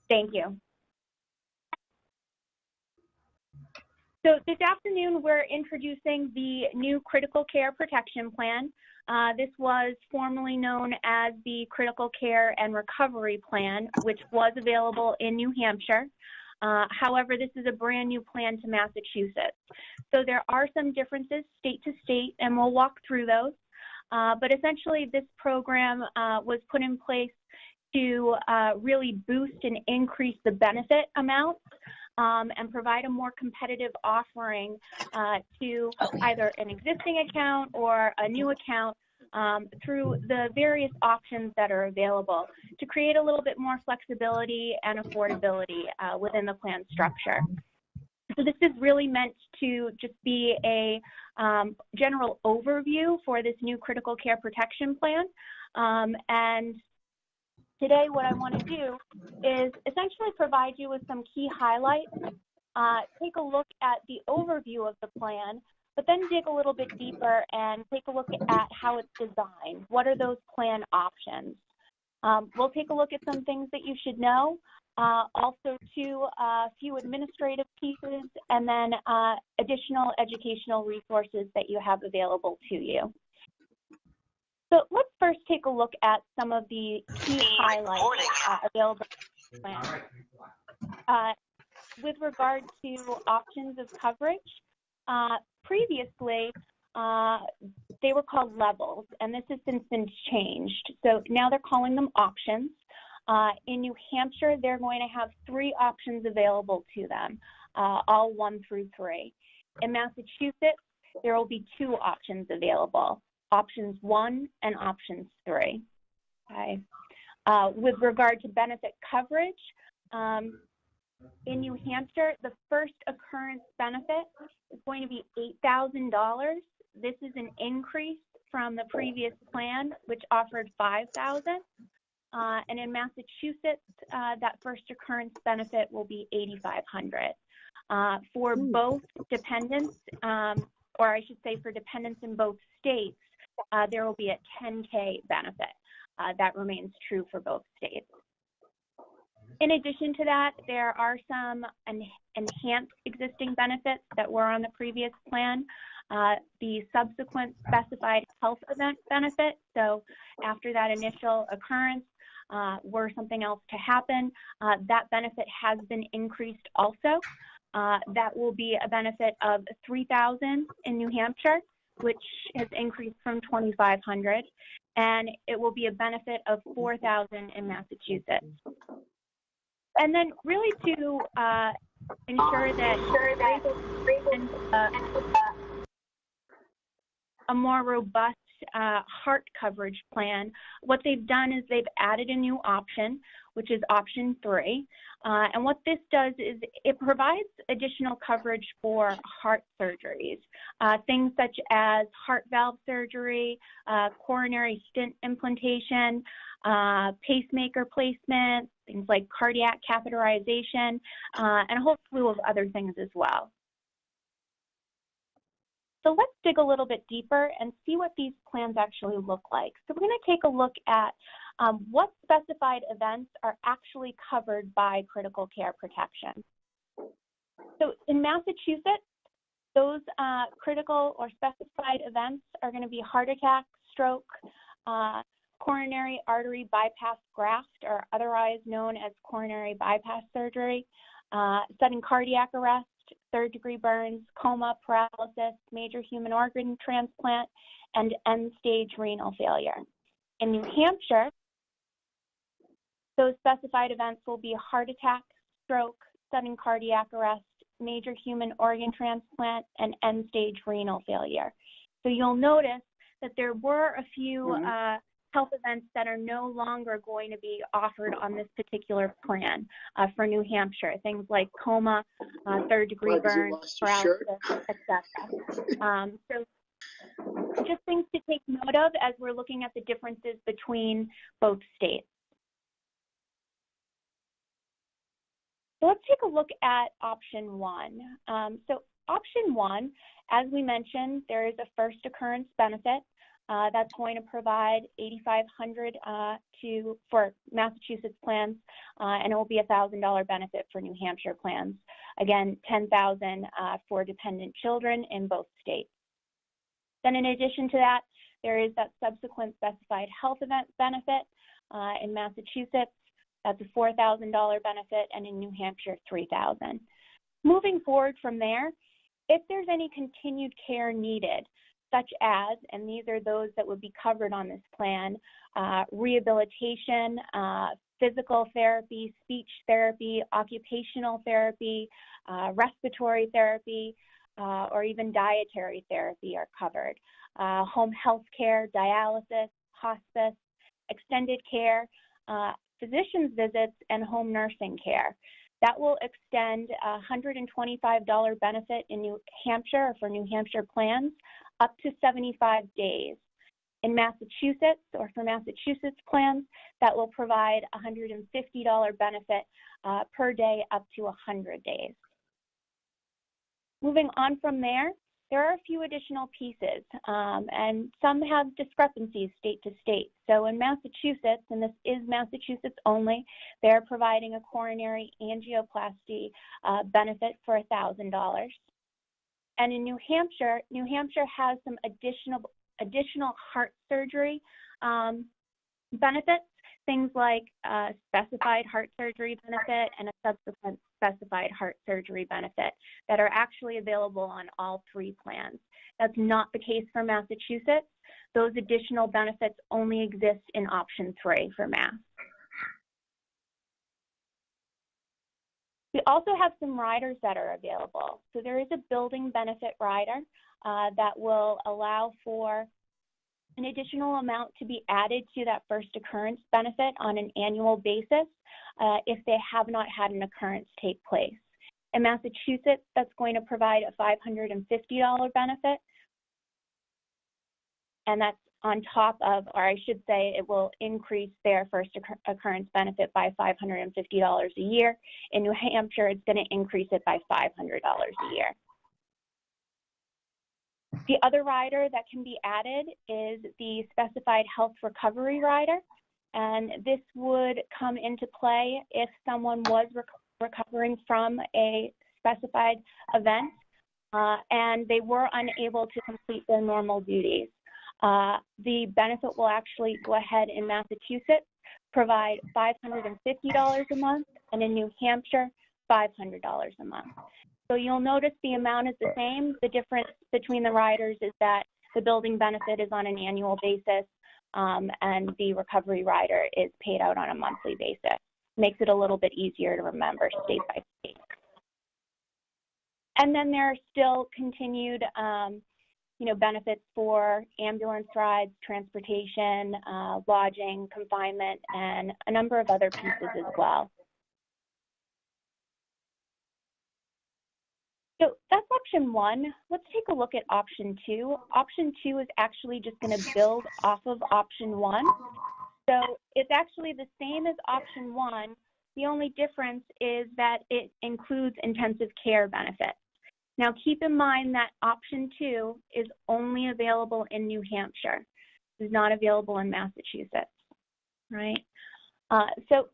Thank you. So this afternoon, we're introducing the new Critical Care Protection Plan. This was formerly known as the Critical Care and Recovery Plan, which was available in New Hampshire. However, this is a brand new plan to Massachusetts. So there are some differences state to state, and we'll walk through those. But essentially, this program was put in place to really boost and increase the benefit amount and provide a more competitive offering to either an existing account or a new account through the various options that are available to create a little bit more flexibility and affordability within the plan structure. So this is really meant to just be a general overview for this new Critical Care Protection Plan. And today what I want to do is essentially provide you with some key highlights, take a look at the overview of the plan, but then dig a little bit deeper and take a look at how it's designed. What are those plan options? We'll take a look at some things that you should know, also a few administrative pieces, and then additional educational resources that you have available to you. So let's first take a look at some of the key highlights available in the plan. With regard to options of coverage, previously they were called levels, and this has since been changed. So now they're calling them options. In New Hampshire, they're going to have 3 options available to them, all 1 through 3. In Massachusetts, there will be 2 options available, options 1 and options 3. Okay. With regard to benefit coverage, in New Hampshire, the first occurrence benefit is going to be $8,000. This is an increase from the previous plan, which offered $5,000. And in Massachusetts, that first occurrence benefit will be $8,500. For both dependents, or I should say for dependents in both states, there will be a $10K benefit. That remains true for both states. In addition to that, there are some enhanced existing benefits that were on the previous plan. The subsequent specified health event benefit, so after that initial occurrence, were something else to happen, that benefit has been increased also. That will be a benefit of $3,000 in New Hampshire, which has increased from $2,500, and it will be a benefit of $4,000 in Massachusetts. And then really to ensure that a more robust heart coverage plan, what they've done is they've added a new option, which is option 3. And what this does is it provides additional coverage for heart surgeries, things such as heart valve surgery, coronary stent implantation, pacemaker placement, things like cardiac catheterization, and a whole slew of other things as well. So let's dig a little bit deeper and see what these plans actually look like. So we're going to take a look at what specified events are actually covered by critical care protection. So in Massachusetts, those critical or specified events are going to be heart attack, stroke, coronary artery bypass graft, or otherwise known as coronary bypass surgery, sudden cardiac arrest, third-degree burns, coma, paralysis, major human organ transplant, and end-stage renal failure. In New Hampshire, those specified events will be heart attack, stroke, sudden cardiac arrest, major human organ transplant, and end-stage renal failure. So you'll notice that there were a few health events that are no longer going to be offered on this particular plan for New Hampshire, things like coma, third-degree burns, paralysis, etc. So just things to take note of as we're looking at the differences between both states. So let's take a look at option 1. So option 1, as we mentioned, there is a first occurrence benefit. That's going to provide $8,500 for Massachusetts plans, and it will be a $1,000 benefit for New Hampshire plans. Again, $10,000 for dependent children in both states. Then in addition to that, there is that subsequent specified health event benefit in Massachusetts. That's a $4,000 benefit, and in New Hampshire, $3,000. Moving forward from there, if there's any continued care needed, such as, and these are those that would be covered on this plan, rehabilitation, physical therapy, speech therapy, occupational therapy, respiratory therapy, or even dietary therapy are covered. Home health care, dialysis, hospice, extended care, physician's visits, and home nursing care. That will extend a $125 benefit in New Hampshire or for New Hampshire plans up to 75 days. In Massachusetts or for Massachusetts plans, that will provide a $150 benefit per day up to 100 days. Moving on from there, there are a few additional pieces, and some have discrepancies state to state. So in Massachusetts, and this is Massachusetts only, they're providing a coronary angioplasty benefit for $1,000. And in New Hampshire has some additional heart surgery benefits, things like specified heart surgery benefit and a subsequent specified heart surgery benefit that are actually available on all three plans. That's not the case for Massachusetts. Those additional benefits only exist in option 3 for Mass. We also have some riders that are available. So there is a building benefit rider that will allow for an additional amount to be added to that first occurrence benefit on an annual basis if they have not had an occurrence take place. In Massachusetts, that's going to provide a $550 benefit, and that's on top of, or I should say, it will increase their first occurrence benefit by $550 a year. In New Hampshire, it's going to increase it by $500 a year. The other rider that can be added is the specified health recovery rider, and this would come into play if someone was recovering from a specified event and they were unable to complete their normal duties. The benefit will actually go ahead in Massachusetts, provide $550 a month, and in New Hampshire, $500 a month. So you'll notice the amount is the same. The difference between the riders is that the building benefit is on an annual basis and the recovery rider is paid out on a monthly basis. Makes it a little bit easier to remember state by state. And then there are still continued benefits for ambulance rides, transportation, lodging, confinement, and a number of other pieces as well. So that's option 1. Let's take a look at option 2. Option 2 is actually just going to build off of option 1. So it's actually the same as option 1. The only difference is that it includes intensive care benefits. Now keep in mind that option 2 is only available in New Hampshire. It is not available in Massachusetts, right? So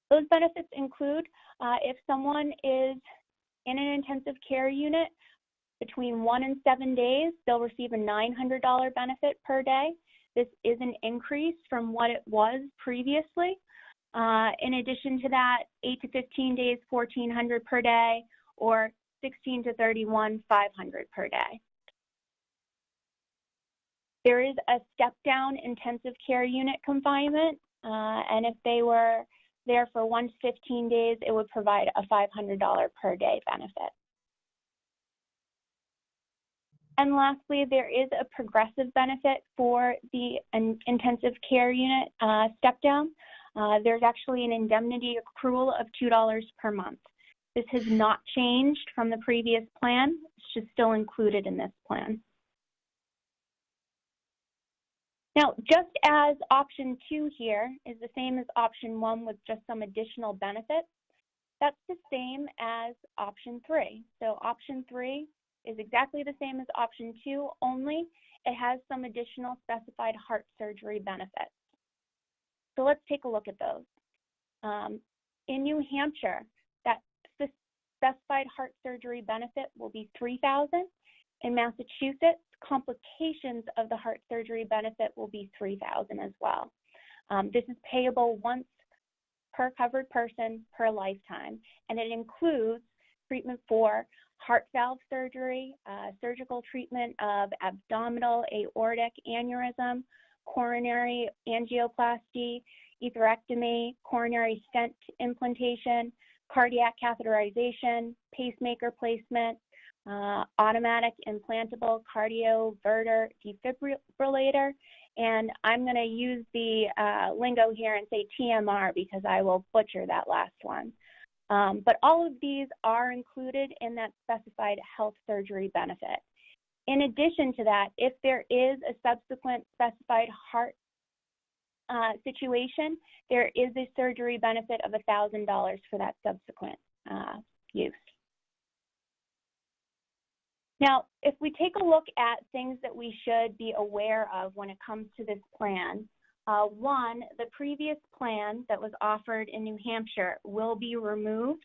those benefits include if someone is in an intensive care unit between 1 and 7 days, they'll receive a $900 benefit per day. This is an increase from what it was previously. In addition to that, 8 to 15 days, $1,400 per day, or 16 to 31, $500 per day. There is a step-down intensive care unit confinement, and if they were there for 1 to 15 days, it would provide a $500 per day benefit. And lastly, there is a progressive benefit for the intensive care unit step-down. There's actually an indemnity accrual of $2 per month. This has not changed from the previous plan. It's just still included in this plan. Now, just as option 2 here is the same as option 1 with just some additional benefits, that's the same as option 3. So option 3 is exactly the same as option 2, only it has some additional specified heart surgery benefits. So let's take a look at those. In New Hampshire, that specified heart surgery benefit will be $3,000. In Massachusetts, complications of the heart surgery benefit will be $3,000 as well. This is payable once per covered person per lifetime, and it includes treatment for heart valve surgery, surgical treatment of abdominal aortic aneurysm, coronary angioplasty, atherectomy, coronary stent implantation, cardiac catheterization, pacemaker placement, automatic implantable cardioverter defibrillator, and I'm going to use the lingo here and say TMR because I will butcher that last one. But all of these are included in that specified health surgery benefit. In addition to that, if there is a subsequent specified heart situation, there is a surgery benefit of $1,000 for that subsequent use. Now, if we take a look at things that we should be aware of when it comes to this plan, one, the previous plan that was offered in New Hampshire will be removed.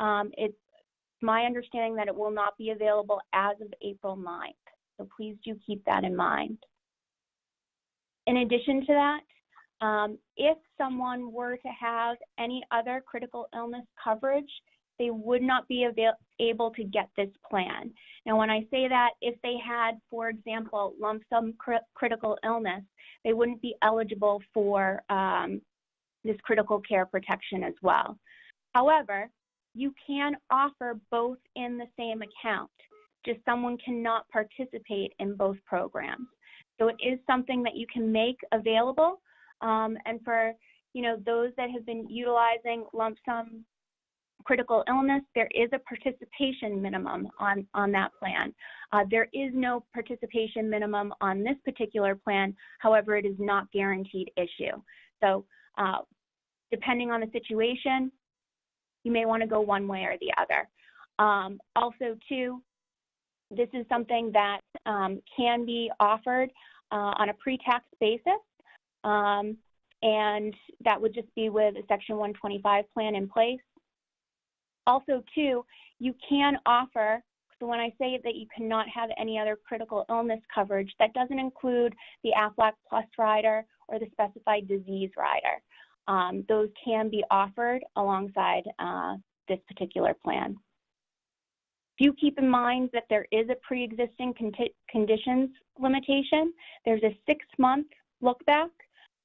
It's my understanding that it will not be available as of April 9th, so please do keep that in mind. In addition to that, if someone were to have any other critical illness coverage, they would not be able to get this plan. Now, when I say that, if they had, for example, lump sum critical illness, they wouldn't be eligible for this critical care protection as well. However, you can offer both in the same account, just someone cannot participate in both programs. So it is something that you can make available, and for those that have been utilizing lump sum critical illness, there is a participation minimum on that plan. There is no participation minimum on this particular plan. However, it is not guaranteed issue. So depending on the situation, you may want to go one way or the other. Also, too, this is something that can be offered on a pre-tax basis, and that would just be with a Section 125 plan in place. Also, too, you can offer, so when I say that you cannot have any other critical illness coverage, that doesn't include the AFLAC Plus rider or the specified disease rider. Those can be offered alongside this particular plan. Do keep in mind that there is a pre-existing conditions limitation. There's a 6-month look back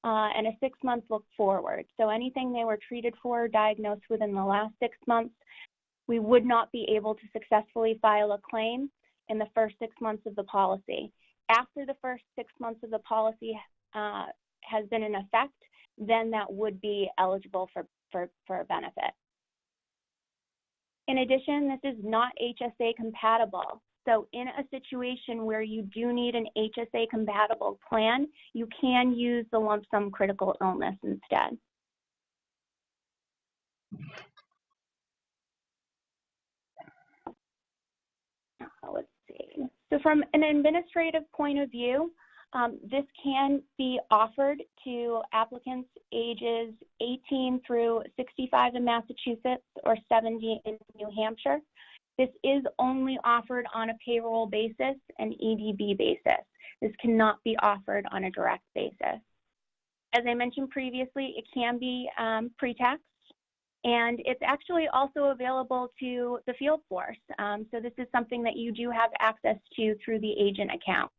and a 6-month look forward. So anything they were treated for or diagnosed within the last 6 months, we would not be able to successfully file a claim in the first 6 months of the policy. After the first 6 months of the policy has been in effect, then that would be eligible for a benefit. In addition, this is not HSA compatible. So in a situation where you do need an HSA compatible plan, you can use the lump sum critical illness instead. Let's see. So from an administrative point of view, this can be offered to applicants ages 18 through 65 in Massachusetts or 70 in New Hampshire. This is only offered on a payroll basis and EDB basis. This cannot be offered on a direct basis. As I mentioned previously, it can be pre-tax, and it's actually also available to the field force. So this is something that you do have access to through the agent account.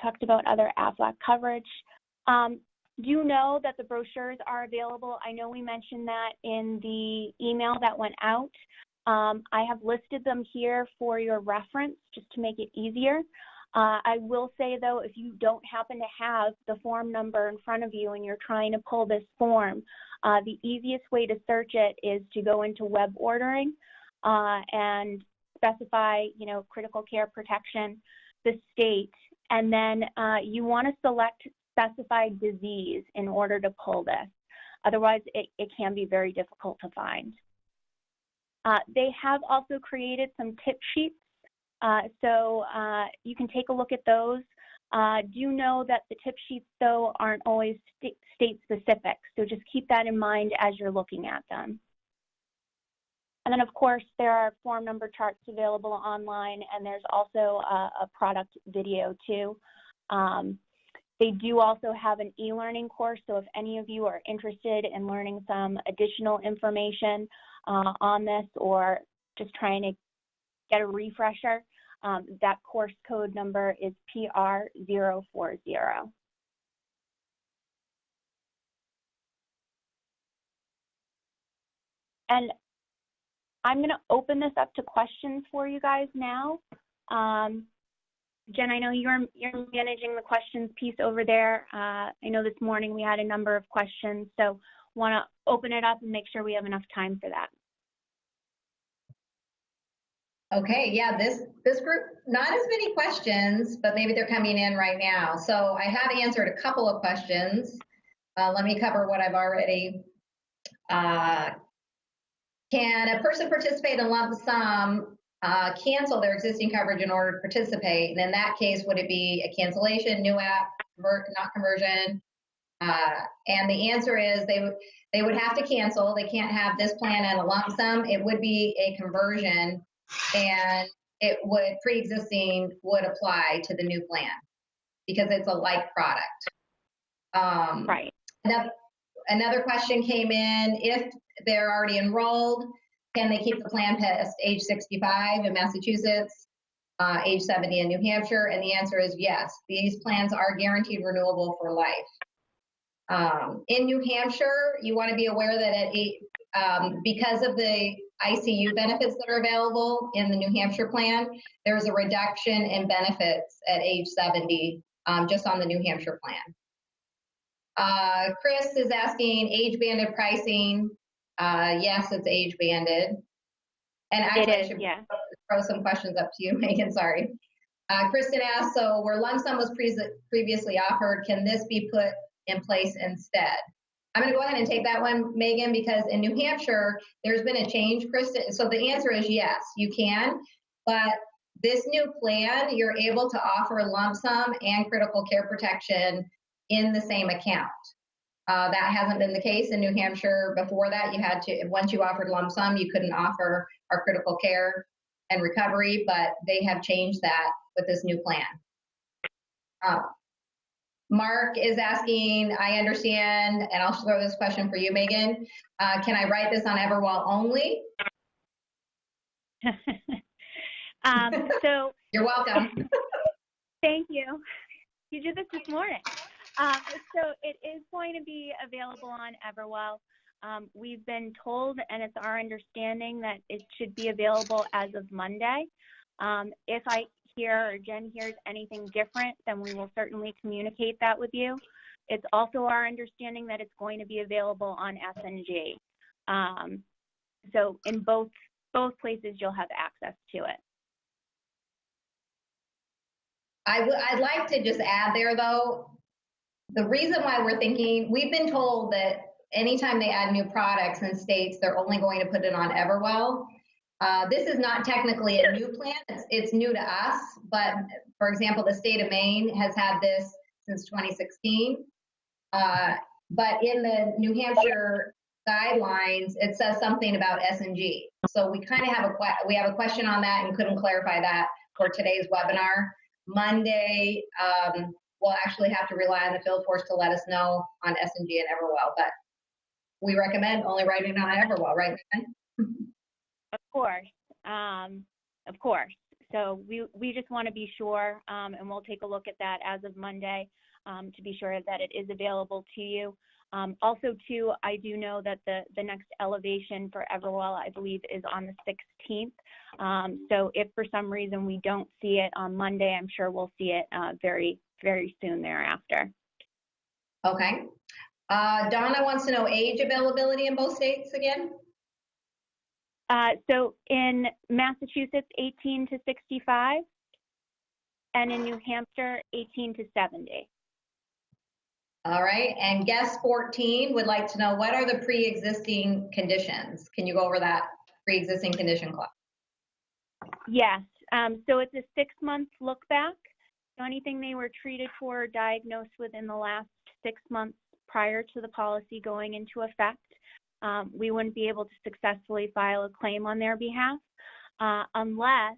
Talked about other AFLAC coverage. Do know that the brochures are available. I know we mentioned that in the email that went out. I have listed them here for your reference just to make it easier. I will say, though, if you don't happen to have the form number in front of you and you're trying to pull this form, the easiest way to search it is to go into web ordering and specify, critical care protection, the state, and then you want to select specified disease in order to pull this. Otherwise, it can be very difficult to find. They have also created some tip sheets So you can take a look at those. Do know that the tip sheets, though, aren't always state specific, so just keep that in mind as you're looking at them. And then, of course, there are form number charts available online, and there's also a product video, too. They do also have an e-learning course, so if any of you are interested in learning some additional information on this or just trying to get a refresher, that course code number is PR040. And I'm going to open this up to questions for you guys now. Jen, I know you're managing the questions piece over there. I know this morning we had a number of questions, so want to open it up and make sure we have enough time for that. Okay, yeah, this group, not as many questions, but maybe they're coming in right now. So I have answered a couple of questions. Let me cover what I've already. Can a person participate in lump sum, cancel their existing coverage in order to participate? And in that case, would it be a cancellation, new app, not conversion? And the answer is they would have to cancel. They can't have this plan and a lump sum. It would be a conversion, and it would pre-existing would apply to the new plan because it's a like product. Right. Another question came in: if they're already enrolled, can they keep the plan past age 65 in Massachusetts, age 70 in New Hampshire? And the answer is yes. These plans are guaranteed renewable for life. In New Hampshire, you want to be aware that because of the ICU benefits that are available in the New Hampshire plan, there's a reduction in benefits at age 70 just on the New Hampshire plan. Chris is asking age-banded pricing. Yes, it's age-banded. And actually, I should throw some questions up to you, Megan, sorry. Kristen asked, so where lump sum was previously offered, can this be put in place instead? I'm going to go ahead and take that one, Megan, because in New Hampshire, there's been a change, Kristen. So the answer is yes, you can. But this new plan, you're able to offer lump sum and critical care protection in the same account. That hasn't been the case in New Hampshire. Before that, you had to, once you offered lump sum, you couldn't offer our critical care and recovery, but they have changed that with this new plan. Mark is asking, I understand, and I'll throw this question for you, Megan. Can I write this on Everwell only? So you're welcome. Thank you. You did this morning. So it is going to be available on Everwell. We've been told, and it's our understanding, that it should be available as of Monday. If I hear or Jen hears anything different, then we will certainly communicate that with you. It's also our understanding that it's going to be available on SNG. So in both places, you'll have access to it. I'd like to just add there, though, the reason why we're thinking, we've been told that anytime they add new products in states, they're only going to put it on Everwell. This is not technically a new plan. It's new to us, but for example, the state of Maine has had this since 2016. But in the New Hampshire guidelines, it says something about SNG. So we kind of have a question on that and couldn't clarify that for today's webinar. Monday, we'll actually have to rely on the field force to let us know on SNG and Everwell, but we recommend only writing on Everwell, right, Megan? Of course. Of course. So we just want to be sure, and we'll take a look at that as of Monday to be sure that it is available to you. Also, too, I do know that the next elevation for Everwell, I believe, is on the 16th. So if for some reason we don't see it on Monday, I'm sure we'll see it very, very soon thereafter. Okay. Donna wants to know age availability in both states again. So in Massachusetts, 18 to 65, and in New Hampshire, 18 to 70. All right, and guest 14 would like to know, what are the pre-existing conditions? Can you go over that pre-existing condition clause? Yes, So it's a 6-month look back. So anything they were treated for or diagnosed within the last 6 months prior to the policy going into effect, we wouldn't be able to successfully file a claim on their behalf unless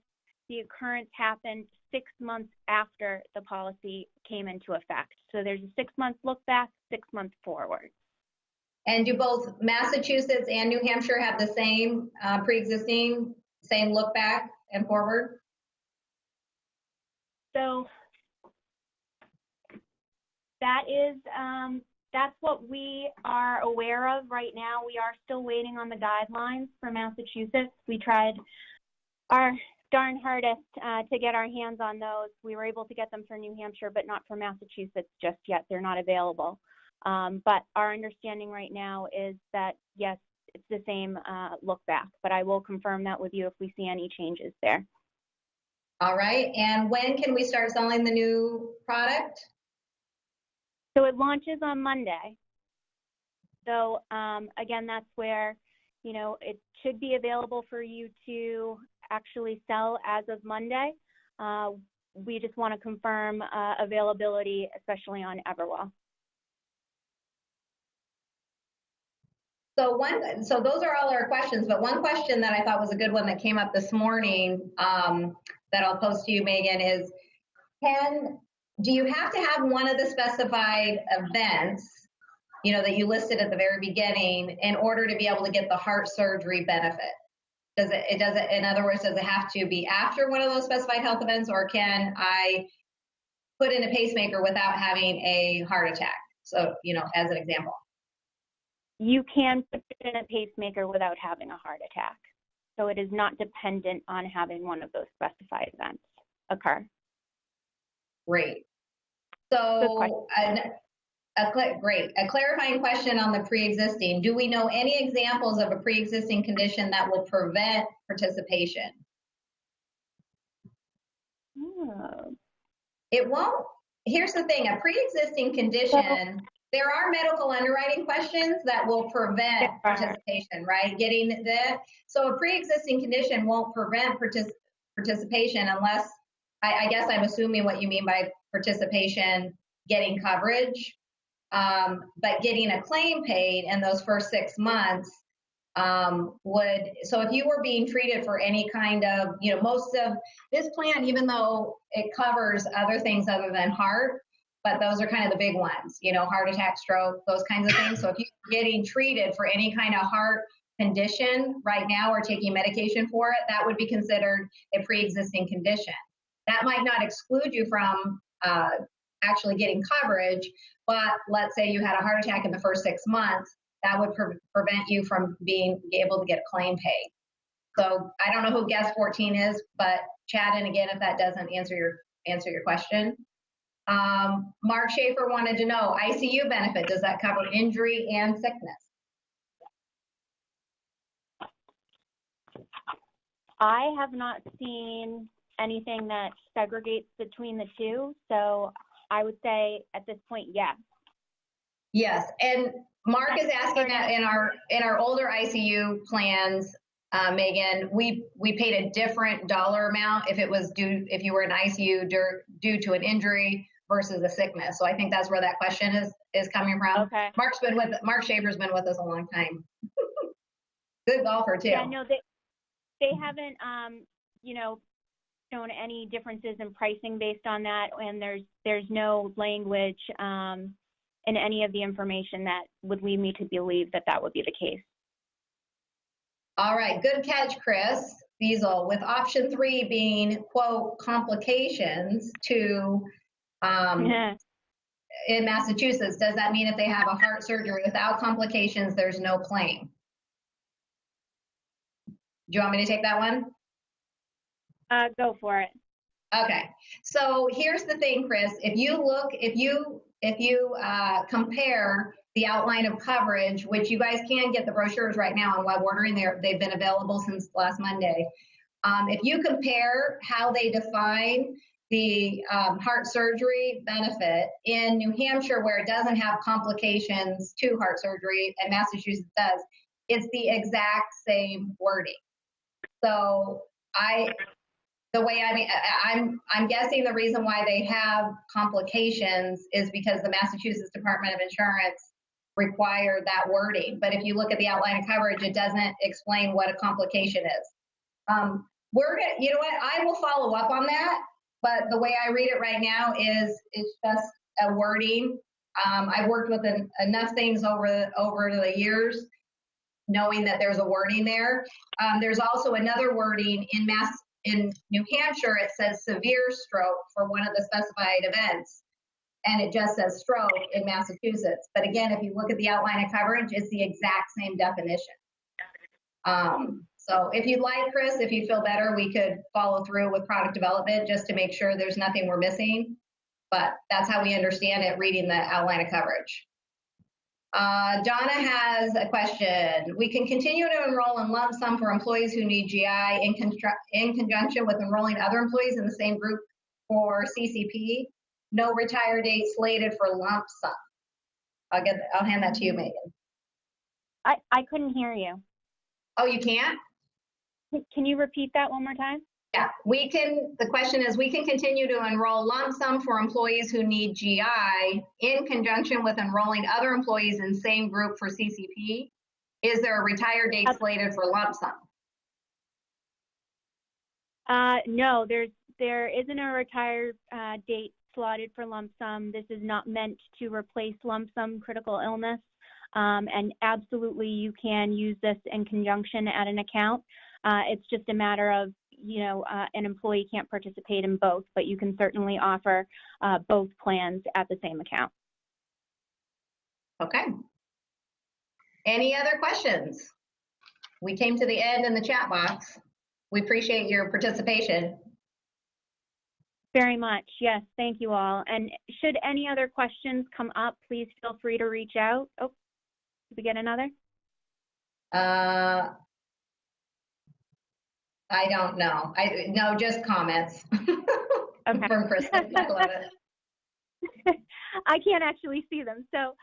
the occurrence happened 6 months after the policy came into effect. So there's a 6-month look back, 6 months forward. And do both Massachusetts and New Hampshire have the same pre-existing, same look back and forward? So that is, that's what we are aware of right now. We are still waiting on the guidelines for Massachusetts. We tried our darn hardest to get our hands on those. We were able to get them for New Hampshire, but not for Massachusetts just yet. They're not available. But our understanding right now is that, yes, it's the same look back, but I will confirm that with you if we see any changes there. All right. And when can we start selling the new product? So it launches on Monday. So again, that's where, you know, it should be available for you to actually sell as of Monday. We just want to confirm availability, especially on Everwell. So those are all our questions, but one question that I thought was a good one that came up this morning that I'll post to you, Megan, is do you have to have one of the specified events, you know, that you listed at the very beginning in order to be able to get the heart surgery benefit? In other words, does it have to be after one of those specified health events, or can I put in a pacemaker without having a heart attack? So, you know, as an example. You can put in a pacemaker without having a heart attack. So it is not dependent on having one of those specified events occur. Great. So great. A clarifying question on the pre-existing. Do we know any examples of a pre-existing condition that will prevent participation? It won't. Here's the thing, a pre-existing condition, there are medical underwriting questions that will prevent participation, right? Getting that. So a pre-existing condition won't prevent participation unless, I guess I'm assuming what you mean by participation, getting coverage, but getting a claim paid in those first 6 months so if you were being treated for any kind of, you know, most of this plan, even though it covers other things other than heart, but those are kind of the big ones, you know, heart attack, stroke, those kinds of things. So if you're getting treated for any kind of heart condition right now or taking medication for it, that would be considered a pre-existing condition. That might not exclude you from actually getting coverage, but let's say you had a heart attack in the first 6 months, that would prevent you from being able to get a claim paid. So I don't know who guest 14 is, but chat in again if that doesn't answer your question. Mark Schaefer wanted to know, ICU benefit, does that cover injury and sickness? I have not seen anything that segregates between the two, so I would say at this point, yes. Yes, and Mark is asking that in our older ICU plans, Megan, we paid a different dollar amount if you were in ICU due to an injury versus a sickness. So I think that's where that question is coming from. Okay. Mark Schaefer's been with us a long time. Good golfer too. Yeah, no, they haven't you know, shown any differences in pricing based on that, and there's no language in any of the information that would lead me to believe that would be the case. All right, good catch, Chris Beazle, with option 3 being, quote, complications to in Massachusetts. Does that mean if they have a heart surgery without complications, there's no claim? Do you want me to take that one? Go for it. Okay, so here's the thing, Chris. If you compare the outline of coverage, which you guys can get the brochures right now on web ordering, they've been available since last Monday. If you compare how they define the heart surgery benefit in New Hampshire, where it doesn't have complications to heart surgery, and Massachusetts does, it's the exact same wording. So the way I'm guessing the reason why they have complications is because the Massachusetts Department of Insurance required that wording. But if you look at the outline of coverage, it doesn't explain what a complication is. You know what? I will follow up on that. But the way I read it right now is it's just a wording. I've worked with enough things over the years, knowing that there's a wording there. There's also another wording in New Hampshire. It says severe stroke for one of the specified events, and it just says stroke in Massachusetts. But again, if you look at the outline of coverage, it's the exact same definition. So if you'd like, Chris, if you feel better, we could follow through with product development just to make sure there's nothing we're missing. But that's how we understand it, reading the outline of coverage. Donna has a question. We can continue to enroll in lump sum for employees who need GI in conjunction with enrolling other employees in the same group for CCP. No retire date slated for lump sum. I'll hand that to you, Megan. I couldn't hear you. Oh, you can't? Can you repeat that one more time? Yeah, the question is, we can continue to enroll lump sum for employees who need GI in conjunction with enrolling other employees in same group for CCP. Is there a retire date slated for lump sum? No, there isn't a retire date slotted for lump sum. This is not meant to replace lump sum critical illness. And absolutely, you can use this in conjunction at an account. It's just a matter of, an employee can't participate in both, but you can certainly offer both plans at the same account. Okay. Any other questions? We came to the end in the chat box. We appreciate your participation. Very much. Yes, thank you all. And should any other questions come up, please feel free to reach out. Oh, did we get another? I don't know. No, just comments. Okay. From Kristen. I love it. I can't actually see them. So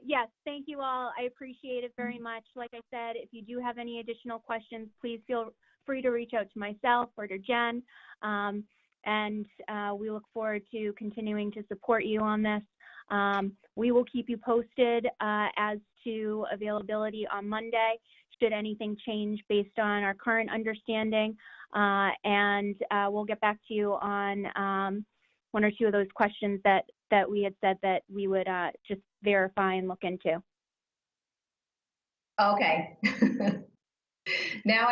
yes, thank you all. I appreciate it very much. Like I said, if you do have any additional questions, please feel free to reach out to myself or to Jen. And we look forward to continuing to support you on this. We will keep you posted as to availability on Monday, should anything change based on our current understanding. And we'll get back to you on one or two of those questions that we had said that we would just verify and look into. Okay. Now